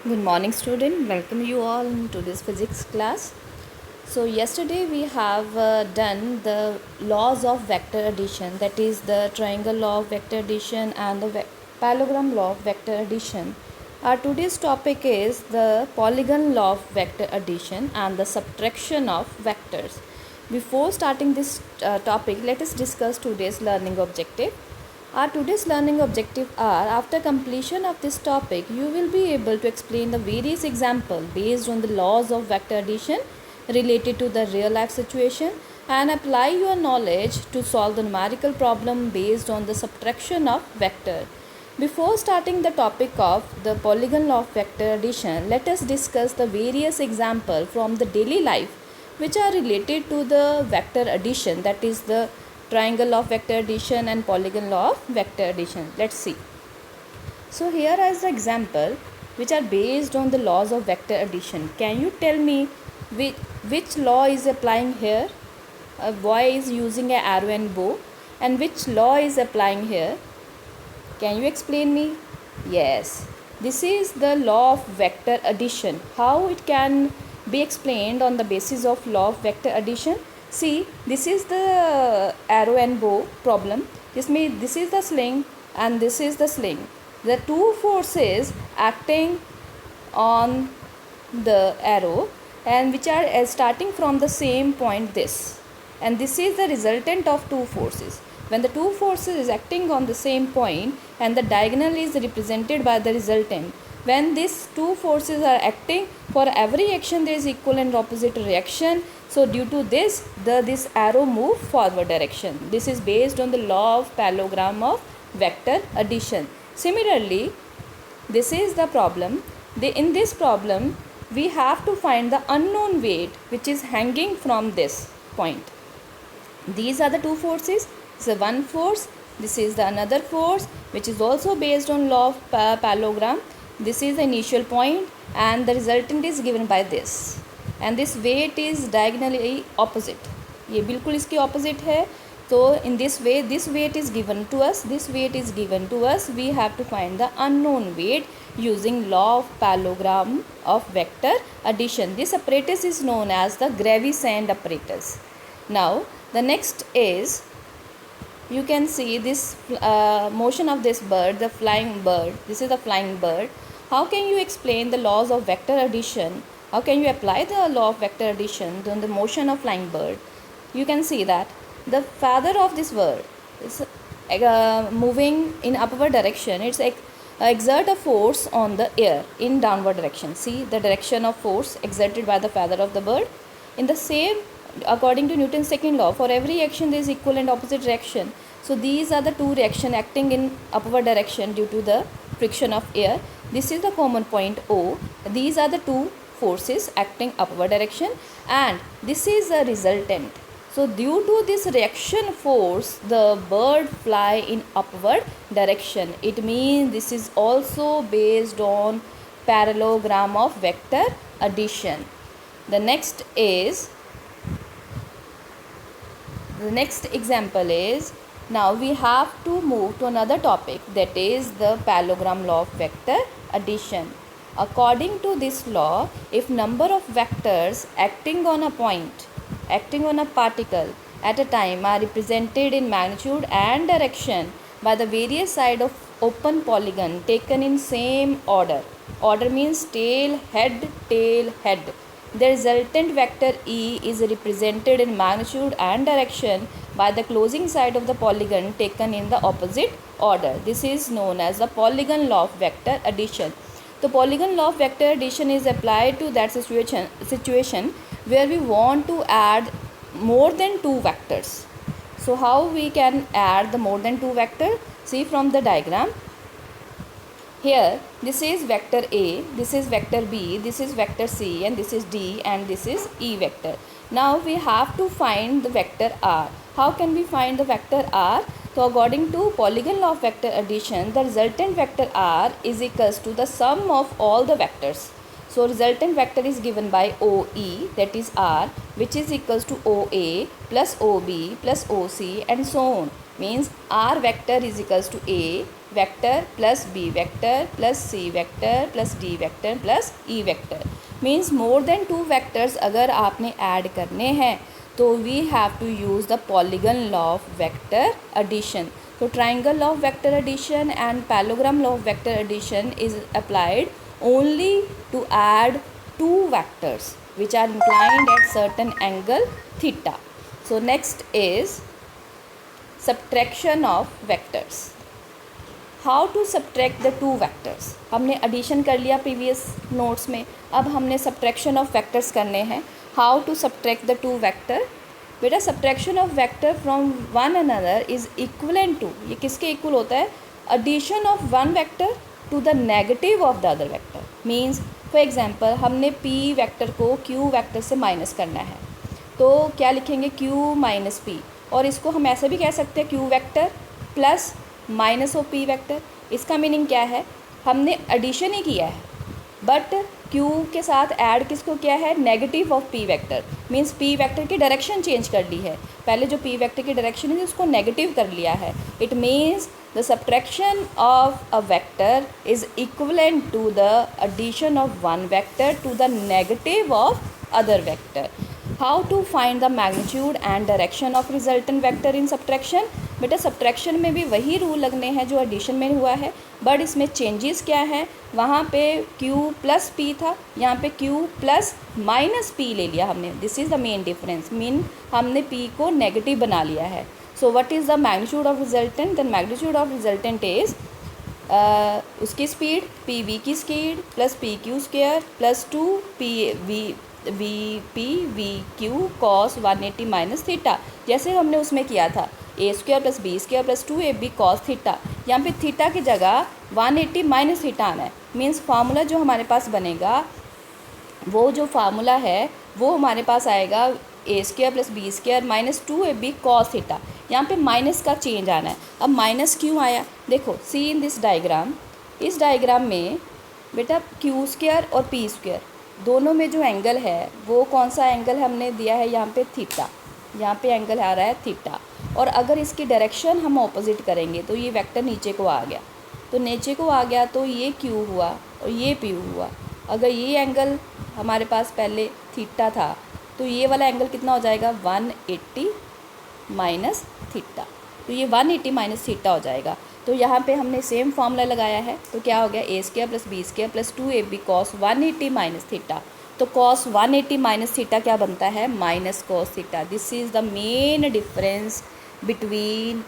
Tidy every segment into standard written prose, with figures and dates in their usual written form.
Good morning, student. Welcome you all to this physics class. So yesterday we have done the laws of vector addition, that is the triangle law of vector addition and the parallelogram law of vector addition. Our today's topic is the polygon law of vector addition and the subtraction of vectors. Before starting this topic, let us discuss today's learning objective. Our today's learning objective are, after completion of this topic, you will be able to explain the various examples based on the laws of vector addition related to the real life situation and apply your knowledge to solve the numerical problem based on the subtraction of vector. Before starting the topic of the polygon law of vector addition, let us discuss the various examples from the daily life which are related to the vector addition, that is the triangle law of vector addition and polygon law of vector addition. Let's see. So here is the example which are based on the laws of vector addition. Can you tell me which law is applying here? A boy is using an arrow and bow, and which law is applying here? Can you explain me? Yes, this is the law of vector addition. How it can be explained on the basis of law of vector addition? See, this is the arrow and bow problem. This is the sling and this is the sling. The two forces acting on the arrow and which are starting from the same point, this, and this is the resultant of two forces. When the two forces is acting on the same point and the diagonal is represented by the resultant, when these two forces are acting, for every action there is equal and opposite reaction. So due to this, this arrow move forward direction. This is based on the law of parallelogram of vector addition. Similarly, this is the problem. In this problem, we have to find the unknown weight which is hanging from this point. These are the two forces. So one force, this is the another force which is also based on law of parallelogram. This is the initial point and the resultant is given by this, and this weight is diagonally opposite. ये बिल्कुल इसके opposite है. So in this way, this weight is given to us, this weight is given to us. We have to find the unknown weight using law of parallelogram of vector addition. This apparatus is known as the Gravy-Sand apparatus. Now the next is, you can see this motion of this bird, the flying bird. This is the flying bird. How can you explain the laws of vector addition? How can you apply the law of vector addition on the motion of flying bird? You can see that the feather of this bird is moving in upward direction. It's exert a force on the air in downward direction. See the direction of force exerted by the feather of the bird. In the same, according to Newton's second law, for every action there is equal and opposite reaction. So these are the two reactions acting in upward direction due to the friction of air. This is the common point O. These are the two forces acting upward direction, and this is a resultant. So due to this reaction force, the bird fly in upward direction. It means this is also based on parallelogram of vector addition. The next example is, now we have to move to another topic, that is the parallelogram law of vector addition. According to this law, if number of vectors acting on a point, acting on a particle at a time are represented in magnitude and direction by the various sides of open polygon taken in same order. Order means tail, head, tail, head. The resultant vector E is represented in magnitude and direction by the closing side of the polygon taken in the opposite order. This is known as the polygon law of vector addition. The polygon law of vector addition is applied to that situation where we want to add more than two vectors. So how we can add the more than two vector? See from the diagram. Here this is vector A, this is vector B, this is vector C, and this is D, and this is E vector. Now we have to find the vector R. How can we find the vector R? So according to polygon law of vector addition, the resultant vector R is equals to the sum of all the vectors. So resultant vector is given by OE, that is R, which is equals to OA plus OB plus OC and so on. Means R vector is equals to A vector plus B vector plus C vector plus D vector plus E vector. Means more than 2 vectors अगर आपने add करने हैं तो we have to use the polygon law of vector addition. तो triangle law of vector addition and parallelogram law of vector addition is applied only to add 2 vectors which are inclined at certain angle theta. So next is subtraction of vectors. How to subtract the 2 vectors? हमने addition कर लिया previous notes में, अब हमने subtraction of vectors करने हैं. How to subtract the 2 vector? बेटा subtraction of vector from one another is equivalent to, ये किसके equal होता है? Addition of one vector to the negative of the other vector. Means for example हमने p vector को q vector से minus करना है, तो क्या लिखेंगे q माइनस पी, और इसको हम ऐसे भी कह सकते हैं q vector plus minus of p vector. इसका मीनिंग क्या है, हमने एडिशन ही किया है बट q के साथ ऐड किसको किया है, negative of p vector. Means p vector की डायरेक्शन चेंज कर ली है, पहले जो p वेक्टर की डायरेक्शन है उसको नेगेटिव कर लिया है। It means the subtraction of a vector is equivalent to the addition of one vector to the negative of other vector. How to find the magnitude and direction of resultant vector in subtraction? बेटा subtraction में भी वही rule लगने हैं जो addition में हुआ है, बट इसमें changes क्या है, वहाँ पे q प्लस p था, यहाँ पे q प्लस माइनस p ले लिया हमने। This is the main difference, mean हमने p को नेगेटिव बना लिया है। So what is the magnitude of resultant? Then magnitude of resultant is उसकी स्पीड पी वी की speed plus P Q square plus 2 P V P V Q cos 180 minus theta, जैसे हमने उसमें किया था A square plus B square plus 2ab cos theta. यहाँ पे theta की जगह 180 माइनस थीटा आना है। मीन्स फार्मूला जो हमारे पास बनेगा, वो जो फार्मूला है वो हमारे पास आएगा A square plus B square minus 2ab cos theta. यहाँ पे माइनस का चेंज आना है। अब माइनस क्यों आया, देखो सी इन दिस डायग्राम, इस डायग्राम में बेटा क्यू स्क्वायर और पी स्क्वायर दोनों में जो एंगल है वो कौन सा एंगल हमने दिया है, यहाँ पे थीटा, यहाँ पे एंगल आ रहा है थीटा। और अगर इसकी डायरेक्शन हम ऑपोजिट करेंगे तो ये वेक्टर नीचे को आ गया, तो नीचे को आ गया तो ये क्यू हुआ और ये पी हुआ। अगर ये एंगल हमारे पास पहले थीटा था तो ये वाला एंगल कितना हो जाएगा 180 माइनस थीटा, तो ये 180 माइनस थीटा हो जाएगा। तो यहाँ पे हमने सेम फॉर्मूला लगाया है, तो क्या हो गया A square plus B square plus 2ab cos 180 minus theta. तो कॉस 180 माइनस थीटा क्या बनता है, minus cos theta. This is the main difference between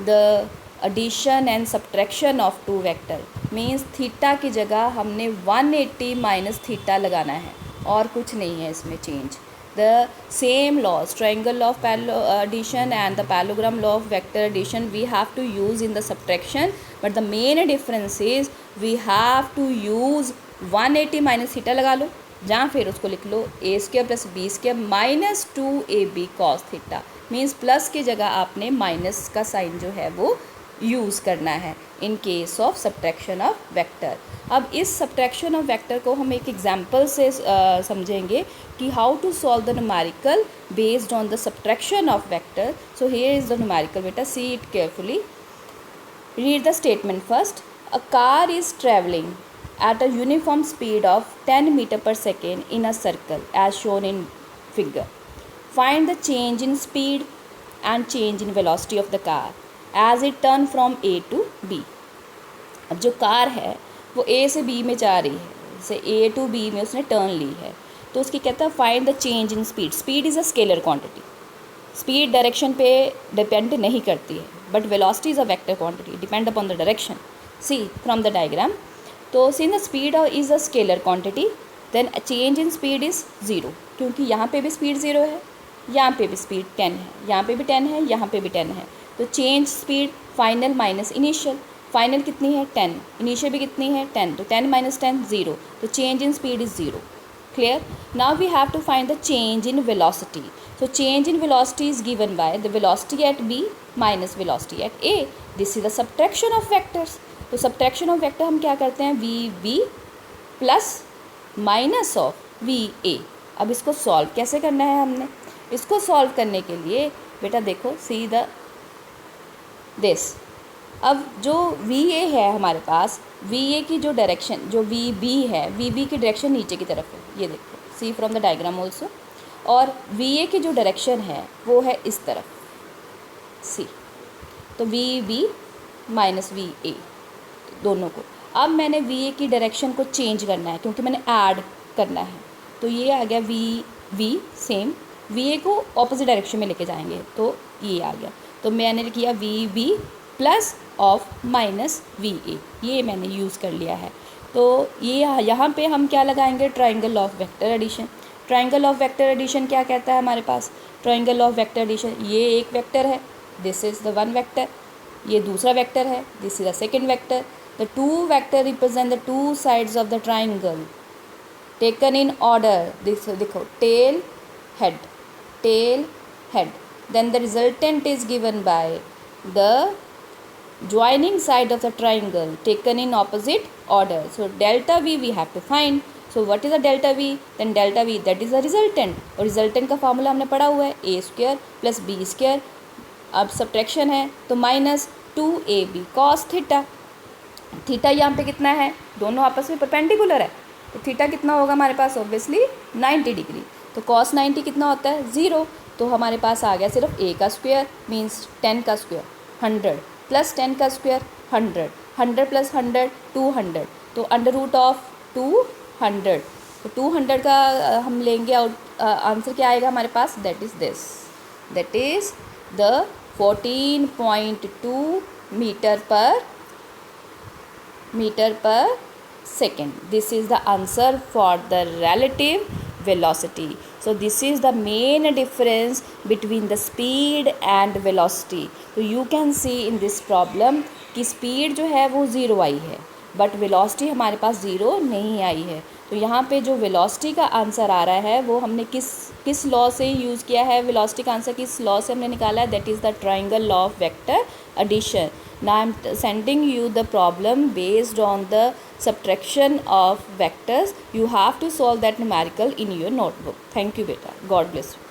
the addition and subtraction of 2 vector. Means theta की जगह हमने 180 माइनस थीटा लगाना है और कुछ नहीं है इसमें change. The same laws, triangle law of addition and the parallelogram law of vector addition we have to use in the subtraction, but the main difference is we have to use 180 minus theta लगा लो, जहाँ फिर उसको लिख लो a square plus B square minus 2ab cos theta. Means plus की जगह आपने minus का साइन जो है वो यूज़ करना है in case of subtraction of vector. अब इस सब्ट्रैक्शन ऑफ वेक्टर को हम एक एग्जांपल से समझेंगे कि how to solve the numerical based on the subtraction of vector. So here is the numerical, बेटा see it carefully, read the statement first. A car is travelling at a uniform speed of 10 meter per second in a circle as shown in figure. Find the change in speed and change in velocity of the car as it turn from A to B. अब जो car है वो A से B में जा रही है, जैसे A to B में उसने टर्न ली है, तो उसकी कहता है find the change in speed. Speed is a scalar quantity, speed direction पे डिपेंड नहीं करती है, but velocity is a vector quantity, depend upon the direction. See from the diagram, तो since the speed is a scalar quantity then change in speed is zero, क्योंकि यहाँ पे भी speed zero है, यहाँ पे भी स्पीड 10 है, यहाँ पे भी 10 है, यहाँ पे भी 10 है। तो change speed final minus initial, final कितनी है 10, इनिशियल भी कितनी है 10, तो 10 माइनस 10 ज़ीरो, तो change in speed is zero. Clear? Now we have to find the change in velocity. So change in velocity is given by the velocity at B minus velocity at A. This is the subtraction of vectors. तो subtraction of vector हम क्या करते हैं, VB plus minus of VA। अब इसको solve कैसे करना है हमने, इसको सॉल्व करने के लिए बेटा देखो सी द दिस। अब जो वी ए है हमारे पास, वी ए की जो डायरेक्शन, जो वी बी है, वी बी की डायरेक्शन नीचे की तरफ है, ये देखो, सी फ्रॉम द डायग्राम ऑल्सो। और वी ए की जो डायरेक्शन है वो है इस तरफ, सी। तो V B minus V A दोनों को। अब मैंने वी ए की डायरेक्शन को चेंज करना है क्योंकि मैंने ऐड करना है, तो ये आ गया वी सेम, वी ए को ऑपोजिट डायरेक्शन में लेके जाएंगे तो ये आ गया। तो मैंने किया V B plus of minus V A, ये मैंने यूज़ कर लिया है। तो ये यहाँ पे हम क्या लगाएंगे, triangle of vector addition. Triangle of vector addition क्या कहता है हमारे पास, ट्राइंगल ऑफ वेक्टर एडिशन, ये एक वेक्टर है, this is the one vector, ये दूसरा वेक्टर है, this is the second vector. The two vector represent the two sides of the triangle taken in order, this देखो, tail head, tail head, then the resultant is given by the joining side of the triangle taken in opposite order. So delta v we have to find. So what is a delta v? Then delta v, that is the resultant, और resultant का formula हमने पढ़ा हुआ है, a square plus b square. अब subtraction है तो minus 2ab cos theta. Theta यहाँ पे कितना है, दोनों आपस में परपेंडिकुलर है, तो थीटा कितना होगा हमारे पास, ऑब्वियसली 90 डिग्री। तो cos 90 कितना होता है, 0। तो हमारे पास आ गया सिर्फ a का स्क्वायर मीन्स 10 का स्क्वायर 100 प्लस 10 का स्क्वायर 100, 100 प्लस 100 200, तो अंडर रूट ऑफ 200, तो 200 का हम लेंगे आंसर क्या आएगा हमारे पास, that is this, that is the 14.2 metre पर second. This is the answer for the relative velocity. So this is the main difference between the speed and velocity. So you can see in this problem कि speed जो है वो 0 आई है, but velocity हमारे पास 0 नहीं आई है। तो यहाँ पे जो velocity का आंसर आ रहा है वो हमने किस लॉ से यूज़ किया है, velocity का आंसर किस लॉ से हमने निकाला है, that is the triangle law of vector addition. Now I am sending you the problem based on the subtraction of vectors. You have to solve that numerical in your notebook. Thank you beta. God bless you.